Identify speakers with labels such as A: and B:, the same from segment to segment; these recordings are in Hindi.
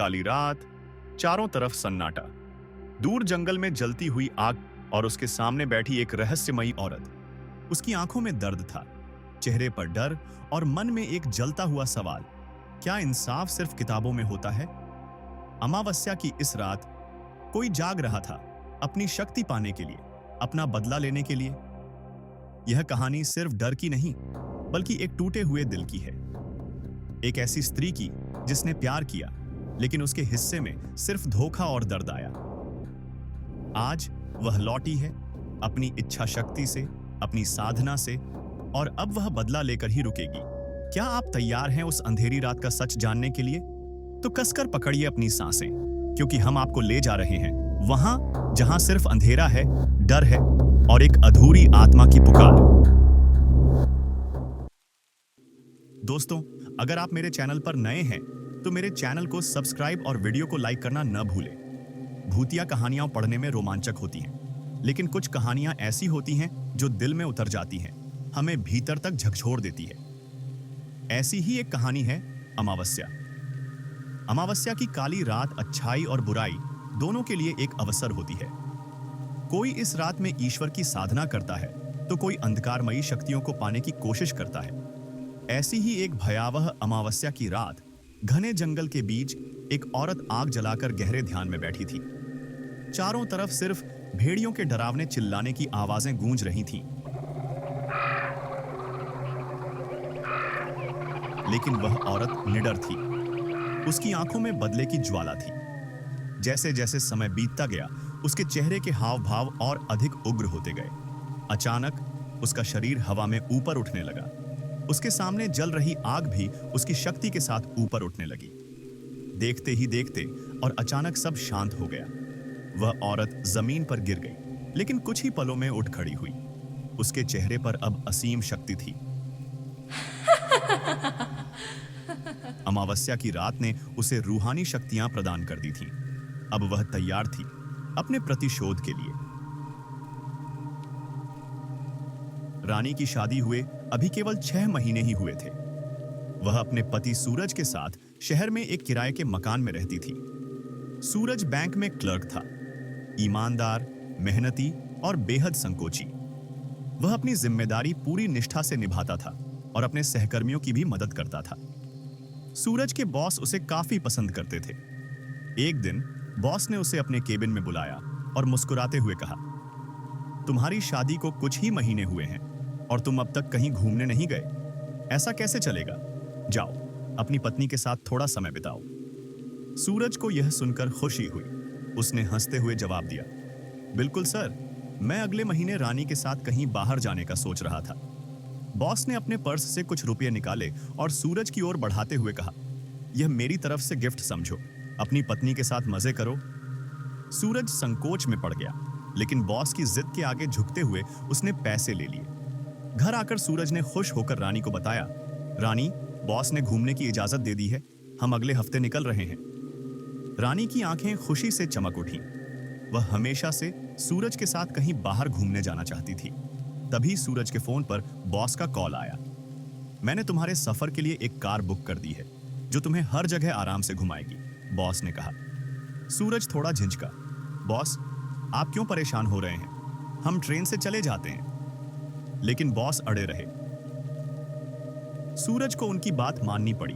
A: काली रात, चारों तरफ सन्नाटा। दूर जंगल में जलती हुई आग और उसके सामने बैठी एक रहस्यमयी औरत। उसकी आंखों में दर्द था, चेहरे पर डर और मन में एक जलता हुआ सवाल, क्या इंसाफ सिर्फ किताबों में होता है? अमावस्या की इस रात कोई जाग रहा था, अपनी शक्ति पाने के लिए, अपना बदला लेने के लिए। यह कहानी सिर्फ डर की नहीं, बल्कि एक टूटे हुए दिल की है। एक ऐसी स्त्री की जिसने प्यार किया, लेकिन उसके हिस्से में सिर्फ धोखा और दर्द आया। आज वह लौटी है, अपनी इच्छा शक्ति से, अपनी साधना से, और अब वह बदला लेकर ही रुकेगी। क्या आप तैयार हैं उस अंधेरी रात का सच जानने के लिए? तो कसकर पकड़िए अपनी सांसें, क्योंकि हम आपको ले जा रहे हैं वहां जहां सिर्फ अंधेरा है, डर है और एक अधूरी आत्मा की पुकार। दोस्तों, अगर आप मेरे चैनल पर नए हैं तो मेरे चैनल को सब्सक्राइब और वीडियो को लाइक करना न भूलें। भूतिया कहानियां पढ़ने में रोमांचक होती हैं, लेकिन कुछ कहानियां ऐसी होती हैं जो दिल में उतर जाती हैं, हमें भीतर तक झकझोर देती है। ऐसी ही एक कहानी है अमावस्या। अमावस्या की काली रात अच्छाई और बुराई दोनों के लिए एक अवसर होती है। कोई इस रात में ईश्वर की साधना करता है, तो कोई अंधकारमयी शक्तियों को पाने की कोशिश करता है। ऐसी ही एक भयावह अमावस्या की रात घने जंगल के बीच एक औरत आग जलाकर गहरे ध्यान में बैठी थी। चारों तरफ सिर्फ भेड़ियों के डरावने चिल्लाने की आवाजें गूंज रही थीं। लेकिन वह औरत निडर थी। उसकी आंखों में बदले की ज्वाला थी। जैसे जैसे समय बीतता गया, उसके चेहरे के हाव भाव और अधिक उग्र होते गए। अचानक उसका शरीर हवा में ऊपर उठने लगा। उसके सामने जल रही आग भी उसकी शक्ति के साथ ऊपर उठने लगी। देखते ही देखते और अचानक सब शांत हो गया। वह औरत जमीन पर गिर गई, लेकिन कुछ ही पलों में उठ खड़ी हुई। उसके चेहरे पर अब असीम शक्ति थी। अमावस्या की रात ने उसे रूहानी शक्तियां प्रदान कर दी थीं। अब वह तैयार थी अपने प्रतिशोध के लिए। रानी की शादी हुए अभी केवल 6 महीने ही हुए थे। वह अपने पति सूरज के साथ शहर में एक किराए के मकान में रहती थी। सूरज बैंक में क्लर्क था, ईमानदार, मेहनती और बेहद संकोची। वह अपनी जिम्मेदारी पूरी निष्ठा से निभाता था और अपने सहकर्मियों की भी मदद करता था। सूरज के बॉस उसे काफी पसंद करते थे। एक दिन बॉस ने उसे अपने केबिन में बुलाया और मुस्कुराते हुए कहा, तुम्हारी शादी को कुछ ही महीने हुए हैं और तुम अब तक कहीं घूमने नहीं गए। ऐसा कैसे चलेगा? जाओ, अपनी पत्नी के साथ थोड़ा समय बिताओ। सूरज को यह सुनकर खुशी हुई। उसने हंसते हुए जवाब दिया, बिल्कुल सर, मैं अगले महीने रानी के साथ कहीं बाहर जाने का सोच रहा था। बॉस ने अपने पर्स से कुछ रुपये निकाले और सूरज की ओर बढ़ाते हुए कहा, यह मेरी तरफ से गिफ्ट समझो, अपनी पत्नी के साथ मजे करो। सूरज संकोच में पड़ गया, लेकिन बॉस की जिद के आगे झुकते हुए उसने पैसे ले लिए। घर आकर सूरज ने खुश होकर रानी को बताया, रानी, बॉस ने घूमने की इजाजत दे दी है, हम अगले हफ्ते निकल रहे हैं। रानी की आंखें खुशी से चमक उठीं। वह हमेशा से सूरज के साथ कहीं बाहर घूमने जाना चाहती थी। तभी सूरज के फोन पर बॉस का कॉल आया। मैंने तुम्हारे सफर के लिए एक कार बुक कर दी है, जो तुम्हें हर जगह आराम से घुमाएगी, बॉस ने कहा। सूरज थोड़ा झिझका, बॉस, आप क्यों परेशान हो रहे हैं? हम ट्रेन से चले जाते हैं। लेकिन बॉस अड़े रहे। सूरज को उनकी बात माननी पड़ी।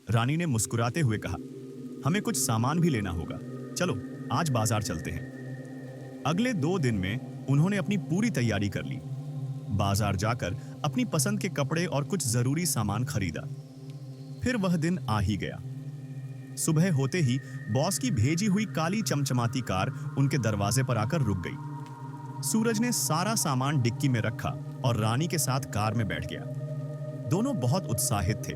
A: रानी ने मुस्कुराते हुए कहा, हमें कुछ सामान भी लेना होगा, चलो आज बाजार चलते हैं। अगले 2 दिन में उन्होंने अपनी पूरी तैयारी कर ली। बाजार जाकर अपनी पसंद के कपड़े और कुछ जरूरी सामान खरीदा। फिर वह दिन आ ही गया। सुबह होते ही बॉस की भेजी हुई काली चमचमाती कार उनके दरवाजे पर आकर रुक गई। सूरज ने सारा सामान डिक्की में रखा और रानी के साथ कार में बैठ गया। दोनों बहुत उत्साहित थे,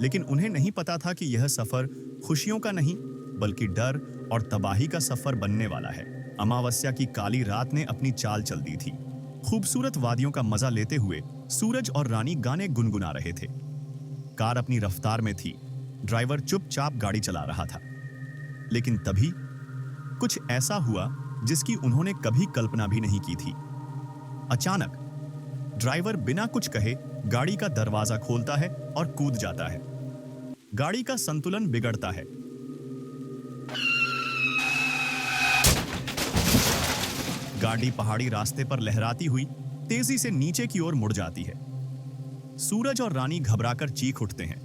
A: लेकिन उन्हें नहीं पता था कि यह सफर खुशियों का नहीं, बल्कि डर और तबाही का सफर बनने वाला है। अमावस्या की काली रात ने अपनी चाल चल दी थी। खूबसूरत वादियों का मजा लेते हुए सूरज और रानी गाने गुनगुना रहे थे। कार अपनी रफ्तार में थी, ड्राइवर चुपचाप गाड़ी चला रहा था। लेकिन तभी कुछ ऐसा हुआ जिसकी उन्होंने कभी कल्पना भी नहीं की थी। अचानक ड्राइवर बिना कुछ कहे गाड़ी का दरवाजा खोलता है और कूद जाता है। गाड़ी का संतुलन बिगड़ता है। गाड़ी पहाड़ी रास्ते पर लहराती हुई तेजी से नीचे की ओर मुड़ जाती है। सूरज और रानी घबराकर चीख उठते हैं।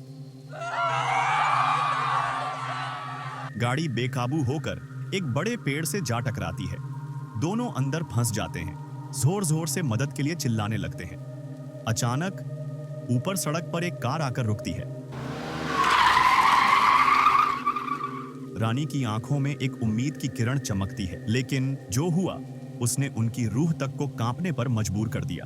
A: गाड़ी बेकाबू होकर एक बड़े पेड़ से जा टकराती है। दोनों अंदर फंस जाते हैं, जोर जोर से मदद के लिए चिल्लाने लगते हैं। अचानक ऊपर सड़क पर एक कार आकर रुकती है। रानी की आंखों में एक उम्मीद की किरण चमकती है, लेकिन जो हुआ उसने उनकी रूह तक को कांपने पर मजबूर कर दिया।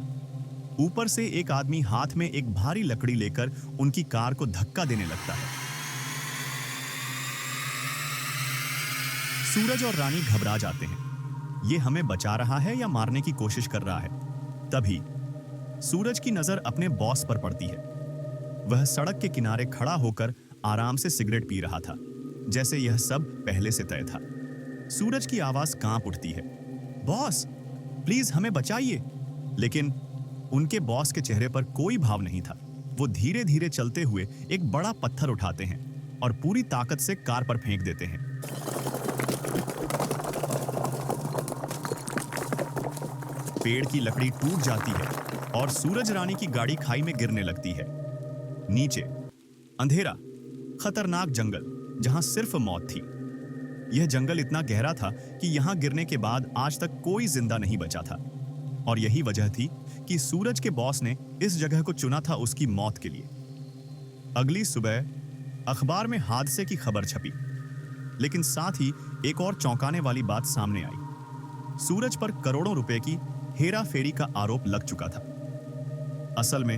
A: ऊपर से एक आदमी हाथ में एक भारी लकड़ी लेकर उनकी कार को धक्का देने लगता है। सूरज और रानी घबरा जाते हैं। ये हमें बचा रहा है या मारने की कोशिश कर रहा है? तभी सूरज की नजर अपने बॉस पर पड़ती है। वह सड़क के किनारे खड़ा होकर आराम से सिगरेट पी रहा था, जैसे यह सब पहले से तय था। सूरज की आवाज कांप उठती है, बॉस प्लीज हमें बचाइए। लेकिन उनके बॉस के चेहरे पर कोई भाव नहीं था। वो धीरे धीरे चलते हुए एक बड़ा पत्थर उठाते हैं और पूरी ताकत से कार पर फेंक देते हैं। पेड़ की लकड़ी टूट जाती है और सूरज रानी की गाड़ी खाई में गिरने लगती है। नीचे अंधेरा, खतरनाक जंगल जहां सिर्फ मौत थी। यह जंगल इतना गहरा था कि यहां गिरने के बाद आज तक कोई जिंदा नहीं बचा था। और यही वजह थी कि सूरज के बॉस ने इस जगह को चुना था उसकी मौत के लिए। अगली सुबह अखबार में हादसे की खबर छपी, लेकिन साथ ही एक और चौंकाने वाली बात सामने आई। सूरज पर करोड़ों रुपए की हेरा फेरी का आरोप लग चुका था। असल में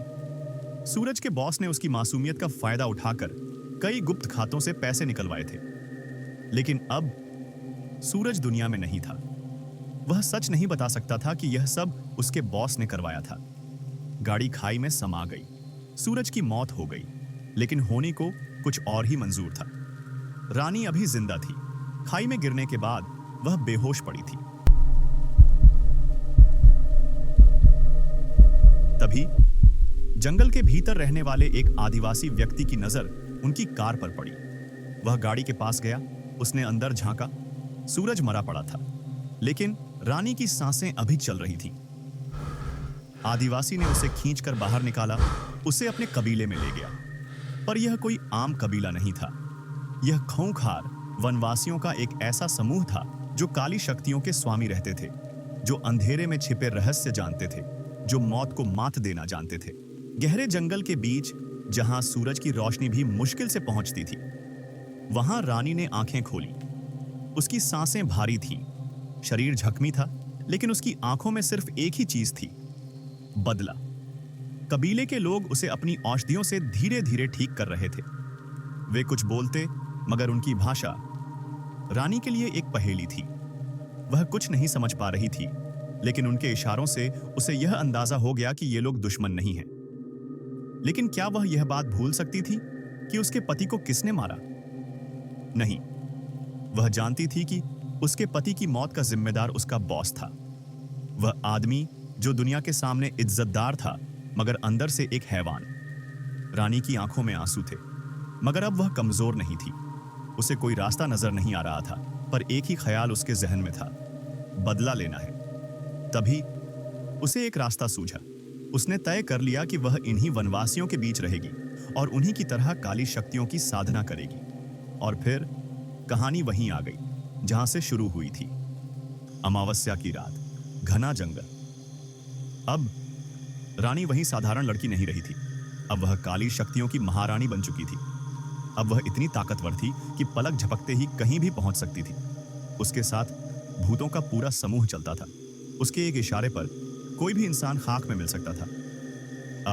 A: सूरज के बॉस ने उसकी मासूमियत का फायदा उठाकर कई गुप्त खातों से पैसे निकलवाए थे। लेकिन अब सूरज दुनिया में नहीं था। वह सच नहीं बता सकता था कि यह सब उसके बॉस ने करवाया था। गाड़ी खाई में समा गई। सूरज की मौत हो गई, लेकिन होने को कुछ और ही मंजूर था। रानी अभी जिंदा थी। खाई में गिरने के बाद वह बेहोश पड़ी थी। तभी जंगल के भीतर रहने वाले एक आदिवासी व्यक्ति की नजर उनकी कार पर पड़ी। वह गाड़ी के पास गया। उसने अंदर झांका। सूरज मरा पड़ा था, लेकिन रानी की सांसें अभी चल रही थीं। आदिवासी ने उसे खींचकर बाहर निकाला, उसे अपने कबीले में ले गया। पर यह कोई आम कबीला नहीं था। यह खूंखार वनवासियों का एक ऐसा समूह था जो काली शक्तियों के स्वामी रहते थे, जो अंधेरे में छिपे रहस्य जानते थे, जो मौत को मात देना जानते थे। गहरे जंगल के बीच, जहां सूरज की रोशनी भी मुश्किल से पहुंचती थी, वहां रानी ने आंखें खोली। उसकी सांसें भारी थीं, शरीर जख्मी था, लेकिन उसकी आंखों में सिर्फ एक ही चीज थी, बदला। कबीले के लोग उसे अपनी औषधियों से धीरे धीरे ठीक कर रहे थे। वे कुछ बोलते, मगर उनकी भाषा रानी के लिए एक पहेली थी। वह कुछ नहीं समझ पा रही थी, लेकिन उनके इशारों से उसे यह अंदाजा हो गया कि ये लोग दुश्मन नहीं हैं। लेकिन क्या वह यह बात भूल सकती थी कि उसके पति को किसने मारा? नहीं, वह जानती थी कि उसके पति की मौत का जिम्मेदार उसका बॉस था। वह आदमी जो दुनिया के सामने इज्जतदार था, मगर अंदर से एक हैवान। रानी की आंखों में आंसू थे, मगर अब वह कमजोर नहीं थी। उसे कोई रास्ता नजर नहीं आ रहा था, पर एक ही ख्याल उसके जहन में था, बदला लेना है। तभी उसे एक रास्ता सूझा। उसने तय कर लिया कि वह इन्हीं वनवासियों के बीच रहेगी और उन्हीं की तरह काली शक्तियों की साधना करेगी। और फिर कहानी वहीं आ गई जहां से शुरू हुई थी। अमावस्या की रात, घना जंगल। अब रानी वहीं साधारण लड़की नहीं रही थी। अब वह काली शक्तियों की महारानी बन चुकी थी। अब वह इतनी ताकतवर थी कि पलक झपकते ही कहीं भी पहुंच सकती थी। उसके साथ भूतों का पूरा समूह चलता था। उसके एक इशारे पर कोई भी इंसान खाक में मिल सकता था।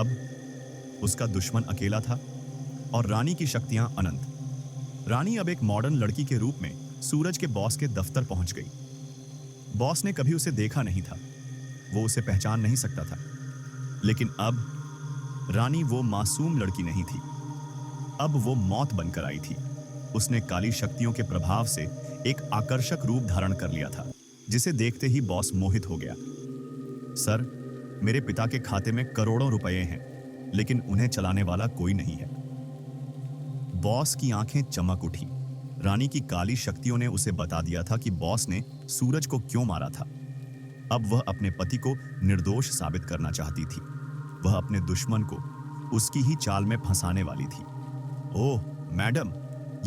A: अब उसका दुश्मन अकेला था और रानी की शक्तियां अनंत। रानी अब एक मॉडर्न लड़की के रूप में सूरज के बॉस के दफ्तर पहुंच गई। बॉस ने कभी उसे देखा नहीं था, वो उसे पहचान नहीं सकता था। लेकिन अब रानी वो मासूम लड़की नहीं थी, अब वो मौत बनकर आई थी। उसने काली शक्तियों के प्रभाव से एक आकर्षक रूप धारण कर लिया था, जिसे देखते ही बॉस मोहित हो गया। सर, मेरे पिता के खाते में करोड़ों रुपए हैं, लेकिन उन्हें चलाने वाला कोई नहीं है। बॉस की आंखें चमक उठी। रानी की काली शक्तियों ने उसे बता दिया था कि बॉस ने सूरज को क्यों मारा था। अब वह अपने पति को निर्दोष साबित करना चाहती थी। वह अपने दुश्मन को उसकी ही चाल में फंसाने वाली थी। ओह मैडम,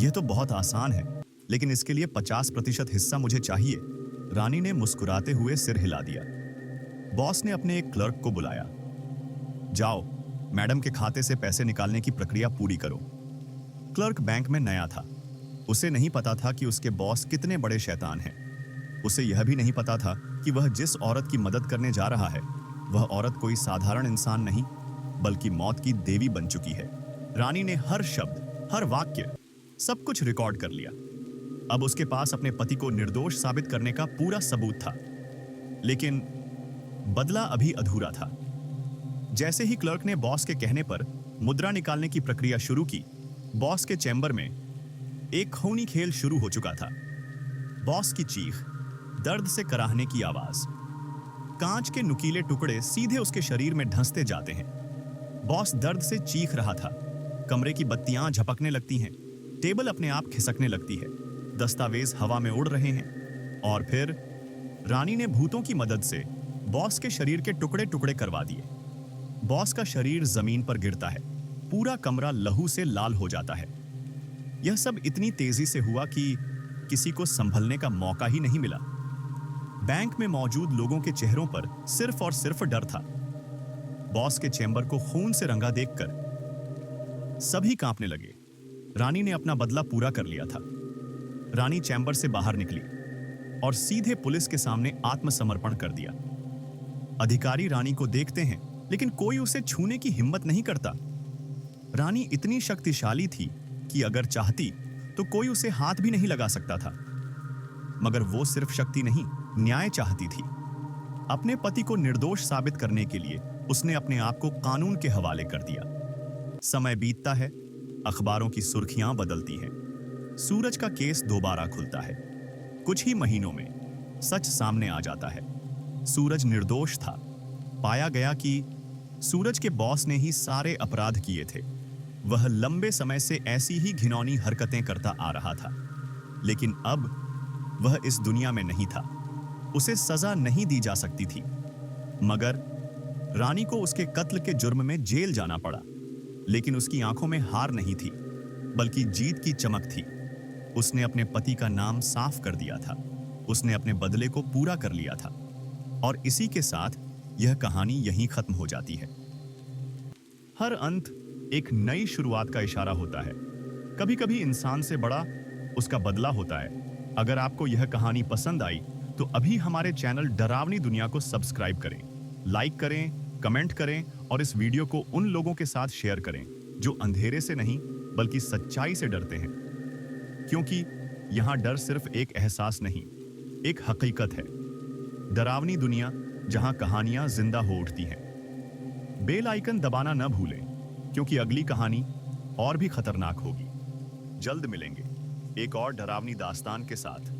A: यह तो बहुत आसान है, लेकिन इसके लिए 50% हिस्सा मुझे चाहिए। रानी ने मुस्कुराते हुए सिर हिला दिया। बॉस ने अपने एक क्लर्क को बुलाया। जाओ, मैडम के खाते से पैसे निकालने की प्रक्रिया पूरी करो। क्लर्क बैंक में नया था। उसे नहीं पता था कि उसके बॉस कितने बड़े शैतान हैं। उसे यह भी नहीं पता था कि वह जिस औरत की मदद करने जा रहा है, वह औरत कोई साधारण इंसान नहीं, बल्कि मौत की देवी बन चुकी है। रानी ने हर शब्द, हर वाक्य, सब कुछ रिकॉर्ड कर लिया। अब उसके पास अपने पति को निर्दोष साबित करने का पूरा सबूत था। लेकिन बदला अभी अधूरा था। जैसे ही क्लर्क ने बॉस के कहने पर मुद्रा निकालने की प्रक्रिया शुरू की, बॉस के चैम्बर में एक खूनी खेल शुरू हो चुका था। बॉस की चीख, दर्द से कराहने की आवाज, कांच के नुकीले टुकड़े सीधे उसके शरीर में धंसते जाते हैं। बॉस दर्द से चीख रहा था। कमरे की बत्तियां झपकने लगती हैं, टेबल अपने आप खिसकने लगती है, दस्तावेज हवा में उड़ रहे हैं। और फिर रानी ने भूतों की मदद से बॉस के शरीर के टुकड़े टुकड़े करवा दिए। बॉस का शरीर जमीन पर गिरता है, पूरा कमरा लहू से लाल हो जाता है। यह सब इतनी तेजी से हुआ कि किसी को संभलने का मौका ही नहीं मिला। बैंक में मौजूद लोगों के चेहरों पर सिर्फ और सिर्फ डर था। बॉस के चैम्बर को खून से रंगा देखकर सभी कांपने लगे। रानी ने अपना बदला पूरा कर लिया था। रानी चैम्बर से बाहर निकली और सीधे पुलिस के सामने आत्मसमर्पण कर दिया। अधिकारी रानी को देखते हैं, लेकिन कोई उसे छूने की हिम्मत नहीं करता। रानी इतनी शक्तिशाली थी कि अगर चाहती तो कोई उसे हाथ भी नहीं लगा सकता था। मगर वो सिर्फ शक्ति नहीं, न्याय चाहती थी। अपने पति को निर्दोष साबित करने के लिए उसने अपने आप को कानून के हवाले कर दिया। समय बीतता है, अखबारों की सुर्खियां बदलती हैं। सूरज का केस दोबारा खुलता है। कुछ ही महीनों में सच सामने आ जाता है। सूरज निर्दोष था। पाया गया कि सूरज के बॉस ने ही सारे अपराध किए थे। वह लंबे समय से ऐसी ही घिनौनी हरकतें करता आ रहा था, लेकिन अब वह इस दुनिया में नहीं था। उसे सजा नहीं दी जा सकती थी। मगर रानी को उसके कत्ल के जुर्म में जेल जाना पड़ा। लेकिन उसकी आंखों में हार नहीं थी, बल्कि जीत की चमक थी। उसने अपने पति का नाम साफ कर दिया था। उसने अपने बदले को पूरा कर लिया था। और इसी के साथ यह कहानी यहीं खत्म हो जाती है। हर अंत एक नई शुरुआत का इशारा होता है। कभी कभी इंसान से बड़ा उसका बदला होता है। अगर आपको यह कहानी पसंद आई तो अभी हमारे चैनल डरावनी दुनिया को सब्सक्राइब करें, लाइक करें, कमेंट करें और इस वीडियो को उन लोगों के साथ शेयर करें जो अंधेरे से नहीं बल्कि सच्चाई से डरते हैं। क्योंकि यहां डर सिर्फ एक एहसास नहीं, एक हकीकत है। डरावनी दुनिया, जहां कहानियां जिंदा हो उठती हैं। बेल आइकन दबाना न भूलें, क्योंकि अगली कहानी और भी खतरनाक होगी। जल्द मिलेंगे एक और डरावनी दास्तान के साथ।